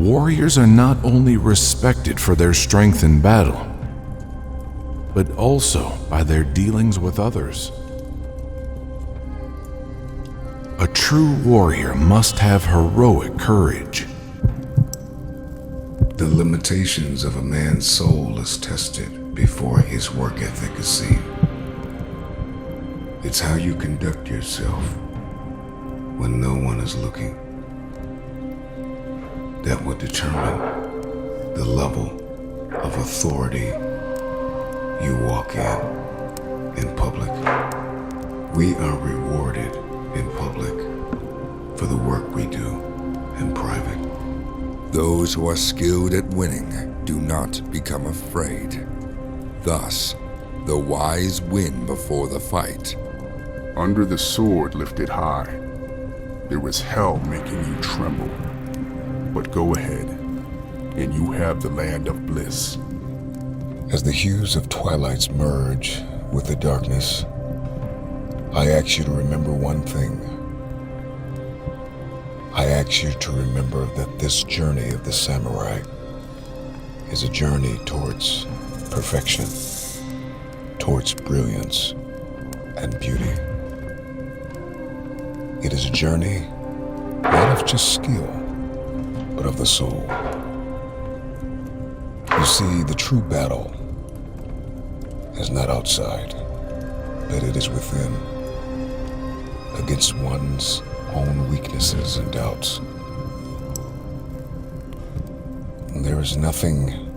Warriors are not only respected for their strength in battle, but also by their dealings with others. A true warrior must have heroic courage. The limitations of a man's soul is tested before his work ethic is seen. It's how you conduct yourself when no one is looking that will determine the level of authority you walk in public. We are rewarded in public for the work we do in private. Those who are skilled at winning do not become afraid. Thus, the wise win before the fight. Under the sword lifted high, there is hell making you tremble. But go ahead, and you have the land of bliss. As the hues of twilights merge with the darkness, I ask you to remember one thing. I ask you to remember that this journey of the samurai is a journey towards perfection, towards brilliance and beauty. It is a journey not of just skill, but of the soul. You see, the true battle is not outside, but it is within, against one's own weaknesses and doubts. There is nothing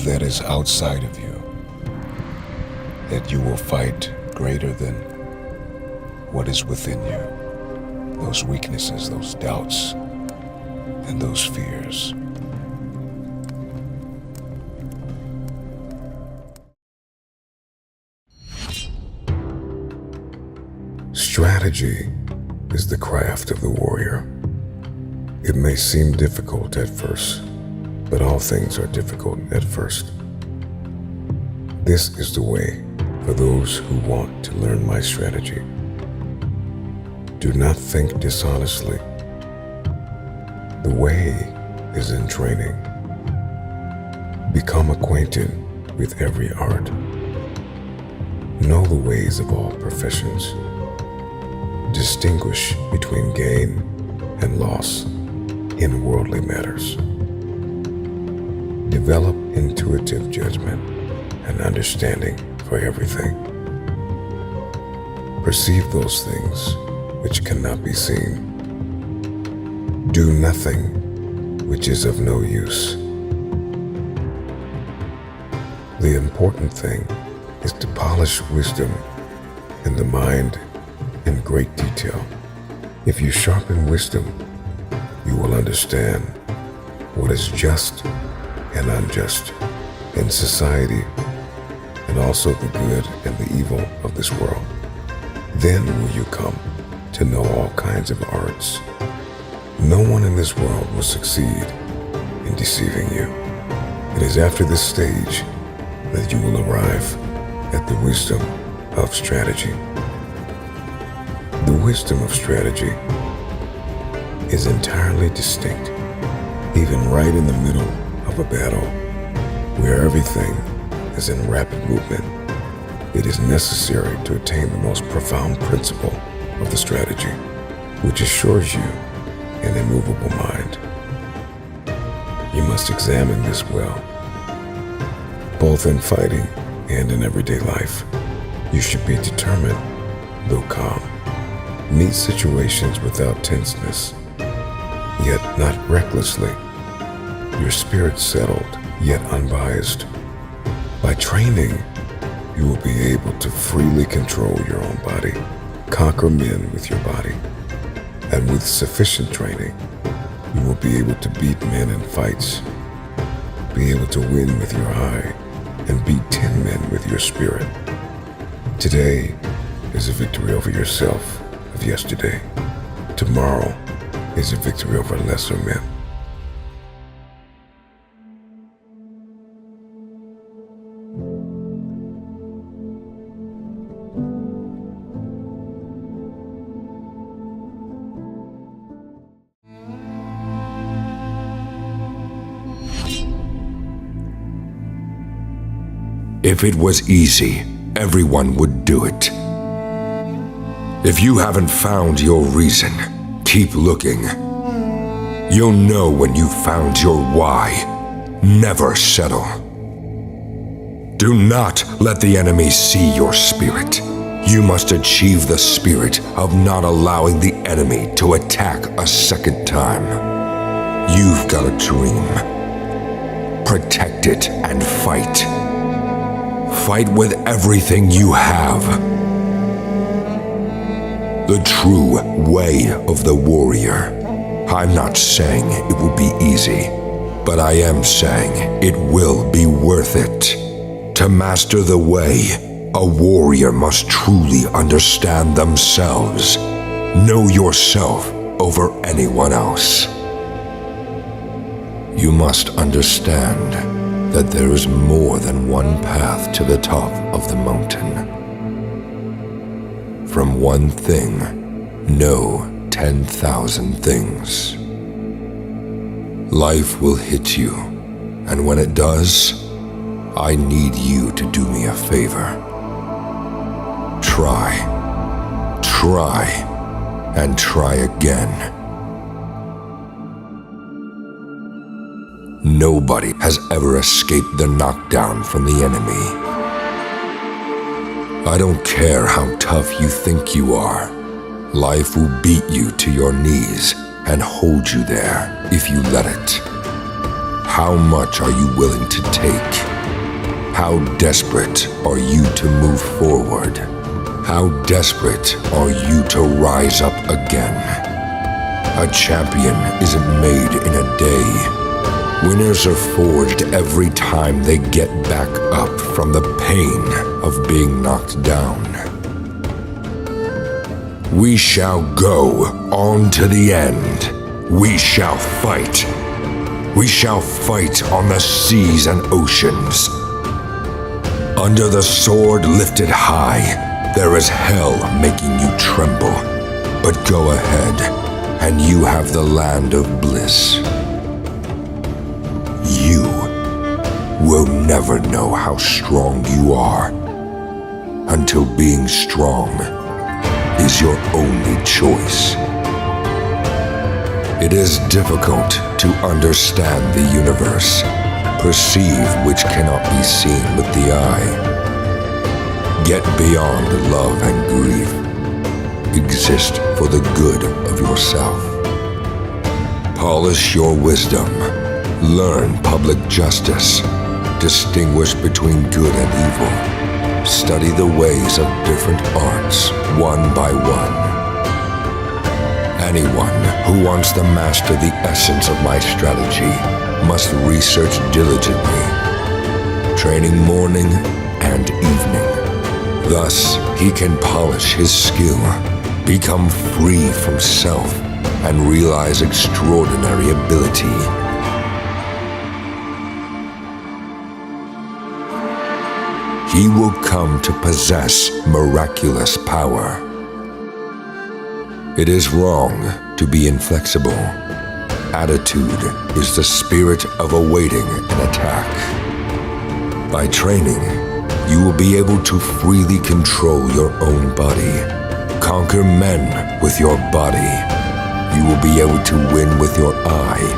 that is outside of you that you will fight greater than what is within you. Those weaknesses, those doubts, and those fears. Strategy is the craft of the warrior. It may seem difficult at first, but all things are difficult at first. This is the way for those who want to learn my strategy. Do not think dishonestly. The way is in training. Become acquainted with every art. Know the ways of all professions. Distinguish between gain and loss in worldly matters. Develop intuitive judgment and understanding for everything. Perceive those things which cannot be seen. Do nothing which is of no use. The important thing is to polish wisdom in the mind in great detail. If you sharpen wisdom, you will understand what is just and unjust in society, and also the good and the evil of this world. Then will you come to know all kinds of arts. No one in this world will succeed in deceiving you. It is after this stage that you will arrive at the wisdom of strategy. The wisdom of strategy is entirely distinct, even right in the middle of a battle, where everything is in rapid movement. It is necessary to attain the most profound principle of the strategy, which assures you an immovable mind. You must examine this well, both in fighting and in everyday life. You should be determined, though calm. Meet situations without tenseness, yet not recklessly. Your spirit settled, yet unbiased. By training, you will be able to freely control your own body, conquer men with your body. And with sufficient training, you will be able to beat men in fights, be able to win with your eye, and beat 10 men with your spirit. Today is a victory over yourself of yesterday. Tomorrow is a victory over lesser men. If it was easy, everyone would do it. If you haven't found your reason, keep looking. You'll know when you've found your why. Never settle. Do not let the enemy see your spirit. You must achieve the spirit of not allowing the enemy to attack a second time. You've got a dream. Protect it and fight. Fight with everything you have. The true way of the warrior. I'm not saying it will be easy, but I am saying it will be worth it. To master the way, a warrior must truly understand themselves. Know yourself over anyone else. You must understand that there is more than one path to the top of the mountain. From one thing, know 10,000 things. Life will hit you, and when it does, I need you to do me a favor. Try, and try again. Nobody has ever escaped the knockdown from the enemy. I don't care how tough you think you are. Life will beat you to your knees and hold you there if you let it. How much are you willing to take? How desperate are you to move forward? How desperate are you to rise up again? A champion isn't made in a day. Winners are forged every time they get back up from the pain of being knocked down. We shall go on to the end. We shall fight. We shall fight on the seas and oceans. Under the sword lifted high, there is hell making you tremble. But go ahead, and you have the land of bliss. You will never know how strong you are until being strong is your only choice. It is difficult to understand the universe, perceive which cannot be seen with the eye. Get beyond love and grief. Exist for the good of yourself. Polish your wisdom. Learn public justice. Distinguish between good and evil. Study the ways of different arts, one by one. Anyone who wants to master the essence of my strategy must research diligently, training morning and evening. Thus, he can polish his skill, become free from self, and realize extraordinary ability. He will come to possess miraculous power. It is wrong to be inflexible. Attitude is the spirit of awaiting an attack. By training, you will be able to freely control your own body, conquer men with your body. You will be able to win with your eye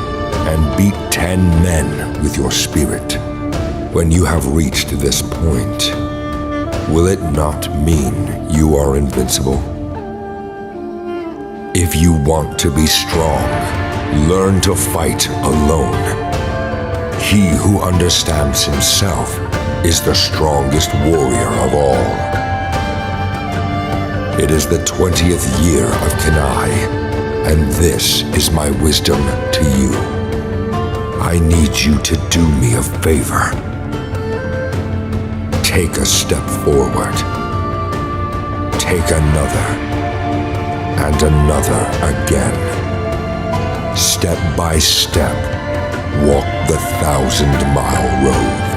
and beat 10 men with your spirit. When you have reached this point, will it not mean you are invincible? If you want to be strong, learn to fight alone. He who understands himself is the strongest warrior of all. It is the 20th year of Kenai, and this is my wisdom to you. I need you to do me a favor. Take a step forward. Take another, and another again. Step by step, walk the 1,000-mile road.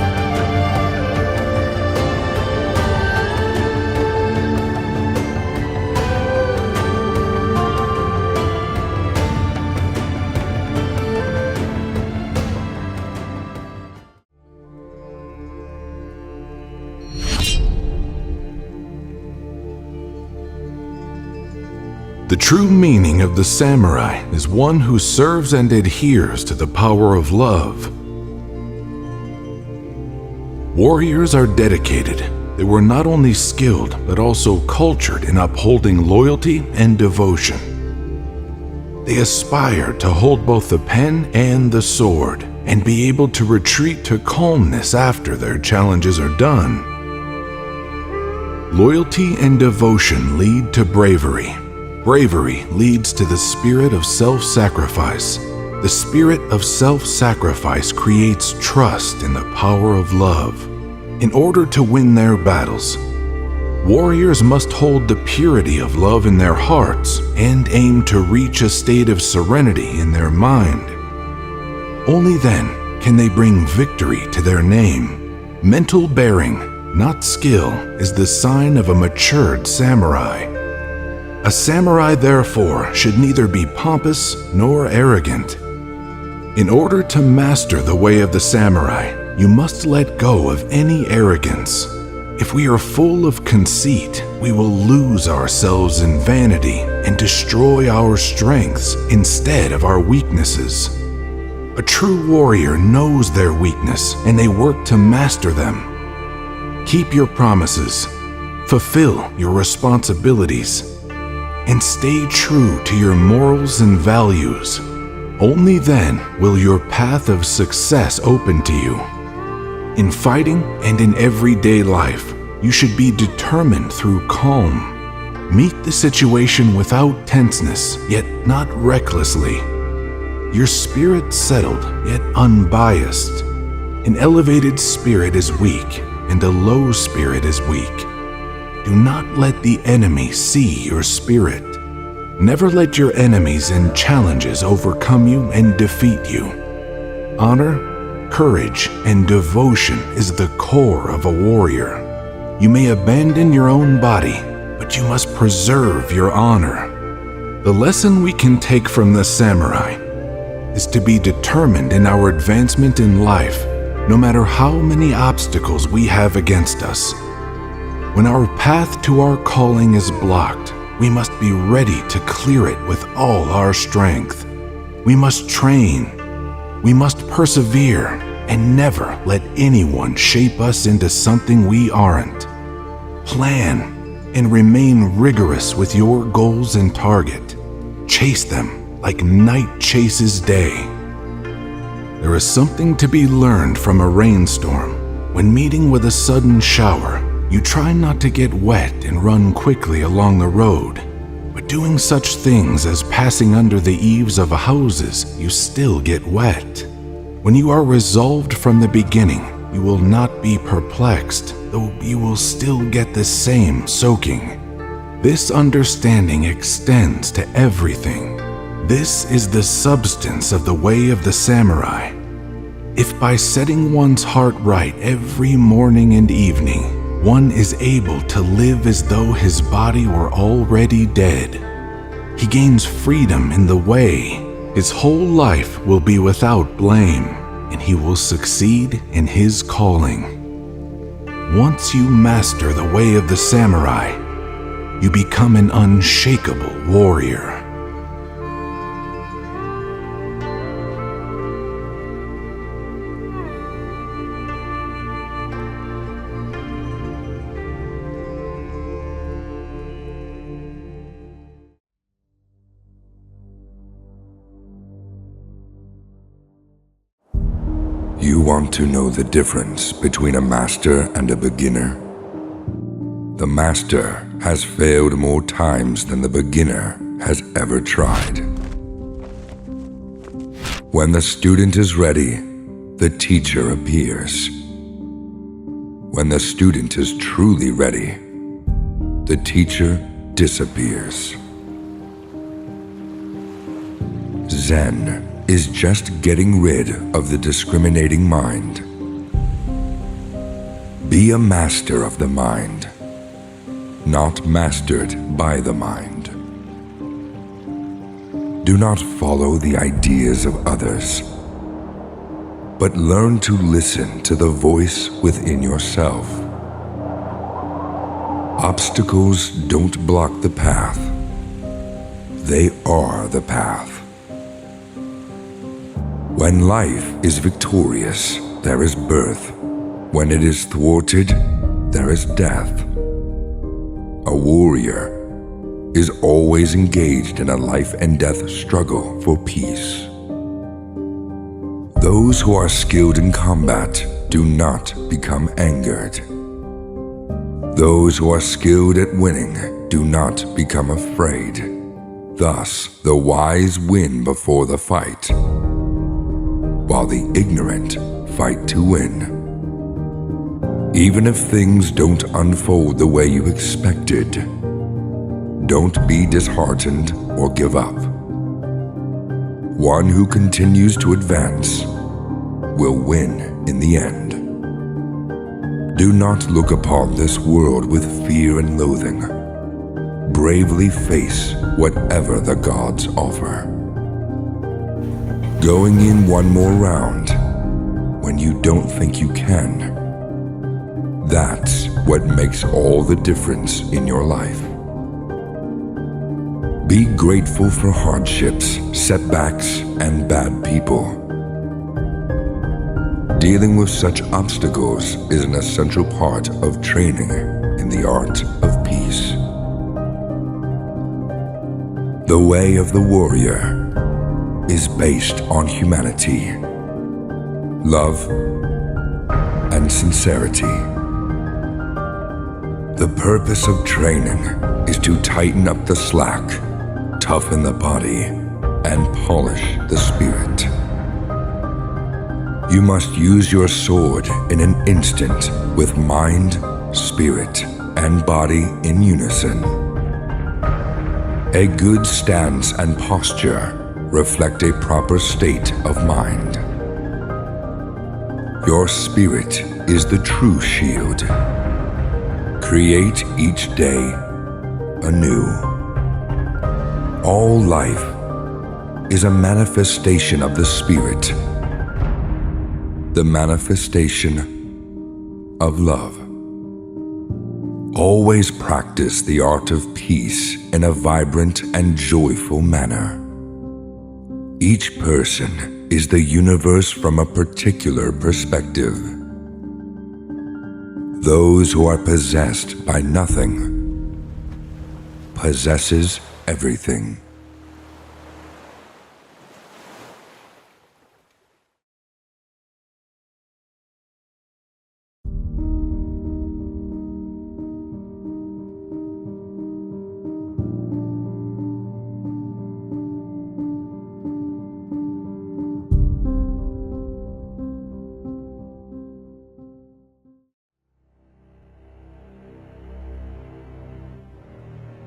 true meaning of the samurai is one who serves and adheres to the power of love. Warriors are dedicated. They were not only skilled, but also cultured in upholding loyalty and devotion. They aspire to hold both the pen and the sword, and be able to retreat to calmness after their challenges are done. Loyalty and devotion lead to bravery. Bravery leads to the spirit of self-sacrifice. The spirit of self-sacrifice creates trust in the power of love. In order to win their battles, warriors must hold the purity of love in their hearts and aim to reach a state of serenity in their mind. Only then can they bring victory to their name. Mental bearing, not skill, is the sign of a matured samurai. A samurai, therefore, should neither be pompous nor arrogant. In order to master the way of the samurai, you must let go of any arrogance. If we are full of conceit, we will lose ourselves in vanity and destroy our strengths instead of our weaknesses. A true warrior knows their weakness and they work to master them. Keep your promises, fulfill your responsibilities, and stay true to your morals and values. Only then will your path of success open to you. In fighting and in everyday life, you should be determined through calm. Meet the situation without tenseness, yet not recklessly. Your spirit settled, yet unbiased. An elevated spirit is weak, and a low spirit is weak. Do not let the enemy see your spirit. Never let your enemies and challenges overcome you and defeat you. Honor, courage, and devotion is the core of a warrior. You may abandon your own body, but you must preserve your honor. The lesson we can take from the samurai is to be determined in our advancement in life, no matter how many obstacles we have against us. When our path to our calling is blocked, we must be ready to clear it with all our strength. We must train. We must persevere and never let anyone shape us into something we aren't. Plan and remain rigorous with your goals and target. Chase them like night chases day. There is something to be learned from a rainstorm. When meeting with a sudden shower, you try not to get wet and run quickly along the road, but doing such things as passing under the eaves of houses, you still get wet. When you are resolved from the beginning, you will not be perplexed, though you will still get the same soaking. This understanding extends to everything. This is the substance of the way of the samurai. If by setting one's heart right every morning and evening, one is able to live as though his body were already dead, he gains freedom in the way. His whole life will be without blame, and he will succeed in his calling. Once you master the way of the samurai, you become an unshakable warrior. You want to know the difference between a master and a beginner? The master has failed more times than the beginner has ever tried. When the student is ready, the teacher appears. When the student is truly ready, the teacher disappears. Zen is just getting rid of the discriminating mind. Be a master of the mind, not mastered by the mind. Do not follow the ideas of others, but learn to listen to the voice within yourself. Obstacles don't block the path. They are the path. When life is victorious, there is birth. When it is thwarted, there is death. A warrior is always engaged in a life and death struggle for peace. Those who are skilled in combat do not become angered. Those who are skilled at winning do not become afraid. Thus, the wise win before the fight, while the ignorant fight to win. Even if things don't unfold the way you expected, don't be disheartened or give up. One who continues to advance will win in the end. Do not look upon this world with fear and loathing. Bravely face whatever the gods offer. Going in one more round when you don't think you can, that's what makes all the difference in your life. Be grateful for hardships, setbacks, and bad people. Dealing with such obstacles is an essential part of training in the art of peace. The way of the warrior is based on humanity, love, and sincerity. The purpose of training is to tighten up the slack, toughen the body, and polish the spirit. You must use your sword in an instant with mind, spirit, and body in unison. A good stance and posture reflect a proper state of mind. Your spirit is the true shield. Create each day anew. All life is a manifestation of the Spirit, the manifestation of love. Always practice the art of peace in a vibrant and joyful manner. Each person is the universe from a particular perspective. Those who are possessed by nothing possesses everything.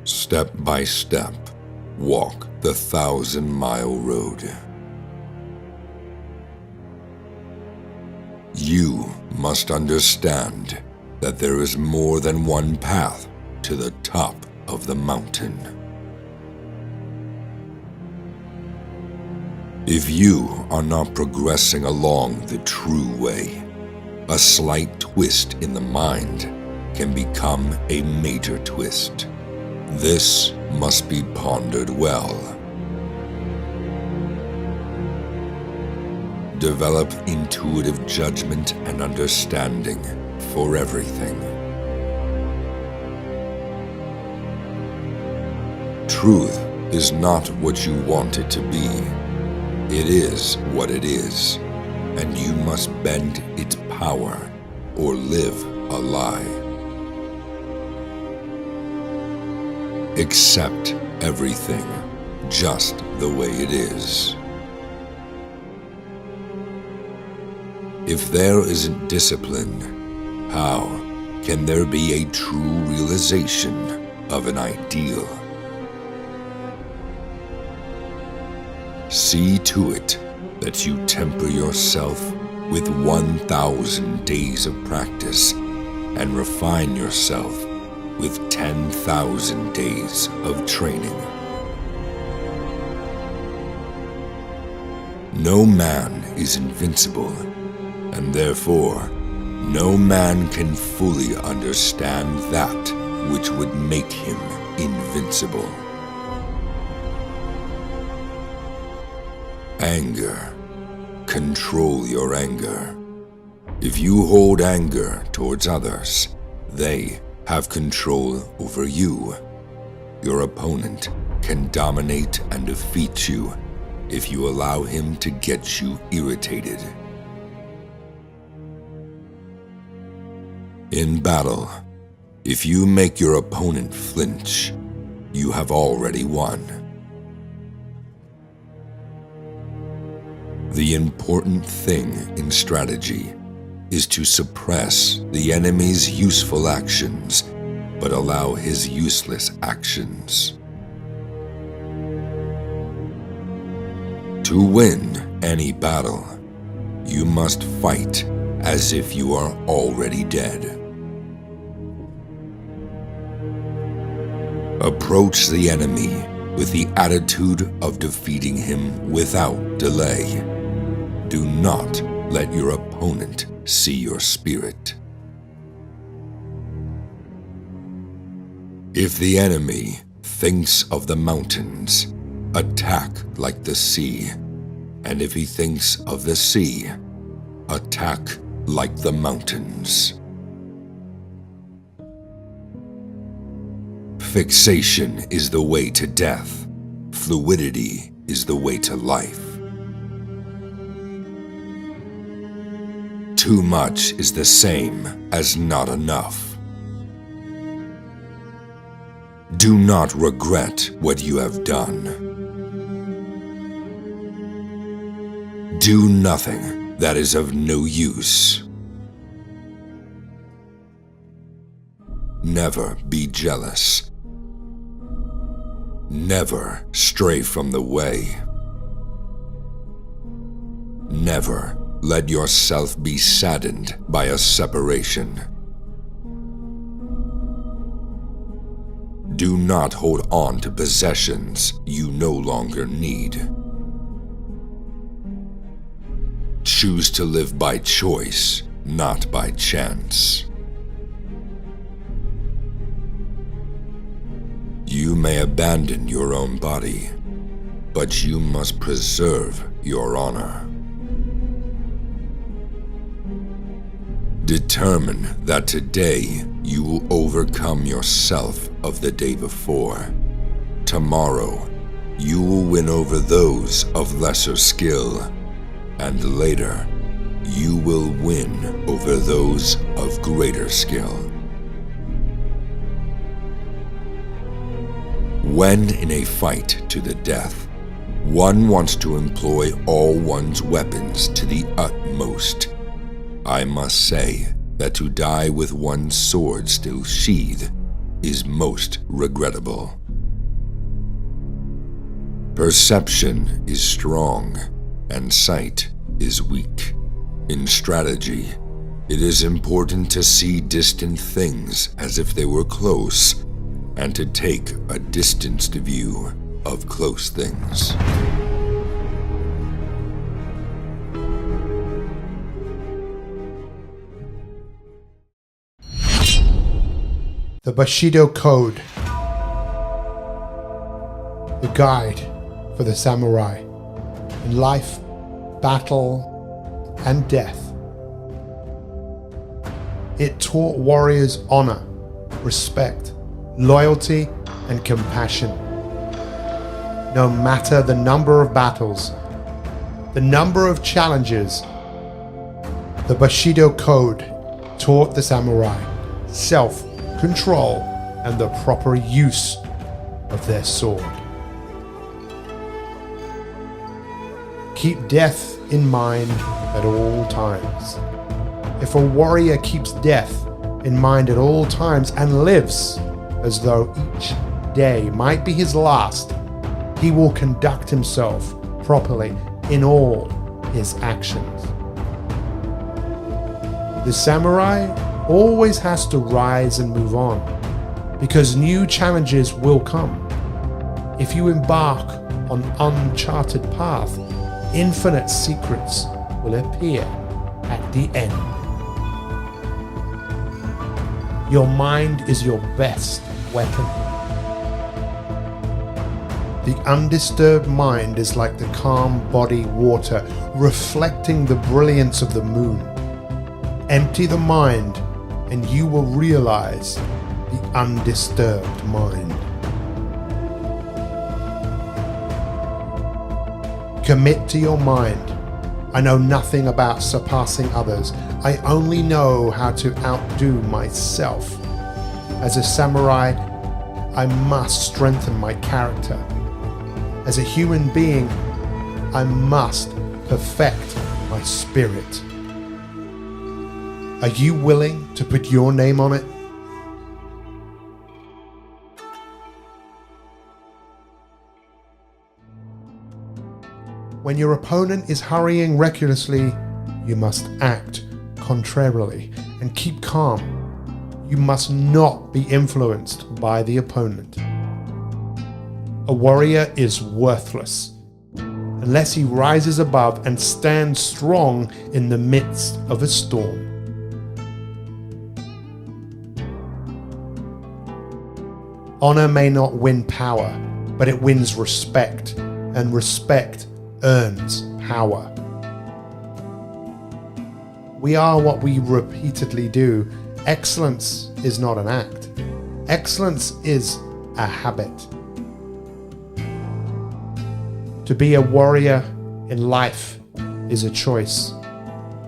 Step by step, walk the 1,000-mile road. You must understand that there is more than one path to the top of the mountain. If you are not progressing along the true way, a slight twist in the mind can become a major twist. This must be pondered well. Develop intuitive judgment and understanding for everything. Truth is not what you want it to be. It is what it is, and you must bend its power or live a lie. Accept everything just the way it is. If there isn't discipline, how can there be a true realization of an ideal? See to it that you temper yourself with 1,000 days of practice and refine yourself with 10,000 days of training. No man is invincible, and therefore, no man can fully understand that which would make him invincible. Anger. Control your anger. If you hold anger towards others, they have control over you. Your opponent can dominate and defeat you if you allow him to get you irritated. In battle, if you make your opponent flinch, you have already won. The important thing in strategy is to suppress the enemy's useful actions, but allow his useless actions. To win any battle, you must fight as if you are already dead. Approach the enemy with the attitude of defeating him without delay. Do not let your opponent see your spirit. If the enemy thinks of the mountains, attack like the sea. And if he thinks of the sea, attack like the mountains. Fixation is the way to death. Fluidity is the way to life. Too much is the same as not enough. Do not regret what you have done. Do nothing that is of no use. Never be jealous. Never stray from the way. Never let yourself be saddened by a separation. Do not hold on to possessions you no longer need. Choose to live by choice, not by chance. You may abandon your own body, but you must preserve your honor. Determine that today you will overcome yourself of the day before. Tomorrow, you will win over those of lesser skill, and later, you will win over those of greater skill. When in a fight to the death, one wants to employ all one's weapons to the utmost. I must say that to die with one's sword still sheathed is most regrettable. Perception is strong, and sight is weak. In strategy, it is important to see distant things as if they were close, and to take a distanced view of close things. The Bushido Code, the guide for the samurai in life, battle, and death. It taught warriors honor, respect, loyalty, and compassion. No matter the number of battles, the number of challenges, the Bushido Code taught the samurai self-control and the proper use of their sword. Keep death in mind at all times. If a warrior keeps death in mind at all times and lives as though each day might be his last, he will conduct himself properly in all his actions. The samurai always has to rise and move on, because new challenges will come. If you embark on uncharted path, infinite secrets will appear at the end. Your mind is your best weapon. The undisturbed mind is like the calm body water, reflecting the brilliance of the moon. Empty the mind, and you will realize the undisturbed mind. Commit to your mind. I know nothing about surpassing others. I only know how to outdo myself. As a samurai, I must strengthen my character. As a human being, I must perfect my spirit. Are you willing to put your name on it? When your opponent is hurrying recklessly, you must act contrarily and keep calm. You must not be influenced by the opponent. A warrior is worthless unless he rises above and stands strong in the midst of a storm. Honor may not win power, but it wins respect, and respect earns power. We are what we repeatedly do. Excellence is not an act. Excellence is a habit. To be a warrior in life is a choice.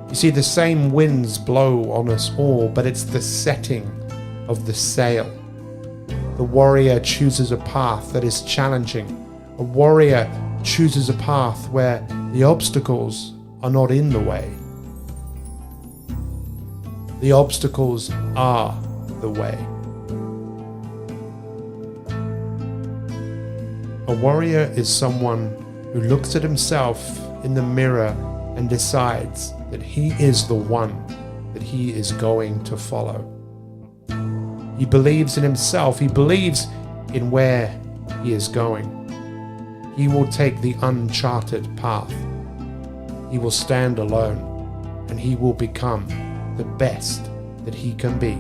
You see, the same winds blow on us all, but it's the setting of the sail. The warrior chooses a path that is challenging. A warrior chooses a path where the obstacles are not in the way. The obstacles are the way. A warrior is someone who looks at himself in the mirror and decides that he is the one that he is going to follow. He believes in himself. He believes in where he is going. He will take the uncharted path. He will stand alone, and he will become the best that he can be.